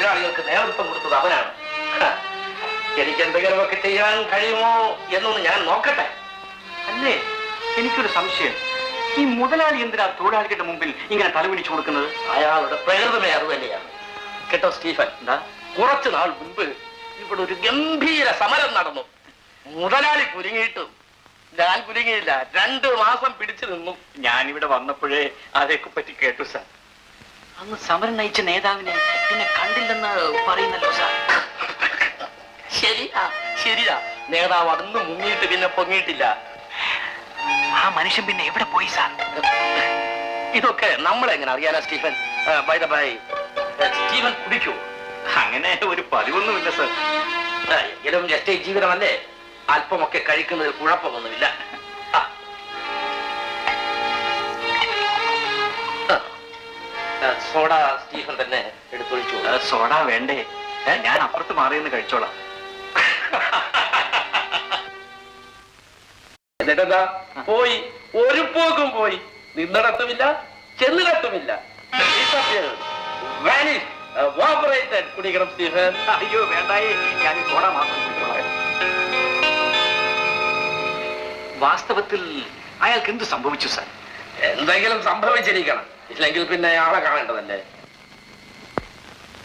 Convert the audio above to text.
തൊഴിലാളികൾക്ക് നേതൃത്വം കൊടുത്തത് അവനാണ്. എനിക്ക് എന്തെങ്കിലുമൊക്കെ ചെയ്യാൻ കഴിയുമോ എന്നൊന്ന് ഞാൻ നോക്കട്ടെ. അല്ലേ, എനിക്കൊരു സംശയം. ഈ മുതലാളി എന്തിനാ തൊഴിലാളികളുടെ മുമ്പിൽ ഇങ്ങനെ തലവിളിച്ചു കൊടുക്കുന്നത്? അയാളുടെ പ്രകൃതമേ അത് തന്നെയാണ് കേട്ടോ സ്റ്റീഫൻ. എന്താ? കുറച്ചു നാൾ മുമ്പ് ഇവിടെ ഒരു ഗംഭീര സമരം നടന്നു. മുതലാളി കുലുങ്ങിയിട്ടും ഞാൻ കുലുങ്ങിയില്ല. 2 മാസം പിടിച്ചു നിന്നു. ഞാനിവിടെ വന്നപ്പോഴേ അതേക്കെ പറ്റി കേട്ടു സാർ. അന്ന് സമരം നയിച്ച നേതാവിനെ പിന്നെ കണ്ടില്ലെന്ന് പറയുന്നല്ലോ സാർ. ശരിയാ, നേതാവ് അന്ന് മുങ്ങിയിട്ട് പിന്നെ പൊങ്ങിയിട്ടില്ല. ആ മനുഷ്യൻ പിന്നെ എവിടെ പോയി സാർ? ഇതൊക്കെ നമ്മളെങ്ങനെ അറിയാനാ Stephen? By the by, Stephen കുടിക്കൂ? അങ്ങനെ ഒരു പതിവൊന്നുമില്ല സാർ. എങ്കിലും എസ്റ്റേറ്റ് ജീവിതമല്ലേ, അല്പമൊക്കെ കഴിക്കുന്നതിൽ കുഴപ്പമൊന്നുമില്ല. സോഡ സ്റ്റീഫൻ തന്നെ എടുത്തൊഴിച്ചു. സോഡ വേണ്ടേ? ഞാൻ അപ്പുറത്ത് മാറിയെന്ന് കഴിച്ചോളാം. എന്നിട്ടെന്താ? പോയി, ഒരു പോക്കും പോയി. നിന്നിടത്തുമില്ല, ചെന്നിടത്തുമില്ല. കുടിക്കണം സ്റ്റീഫൻ. അയ്യോ വേണ്ടായേ, ഞാൻ സോഡ മാത്രം കുടിച്ചോളാം. വാസ്തവത്തിൽ അയാൾക്ക് എന്ത് സംഭവിച്ചു സാർ? എന്തെങ്കിലും സംഭവിച്ചിരിക്കണം, ഇല്ലെങ്കിൽ പിന്നെ ആളെ കാണേണ്ടതല്ലേ.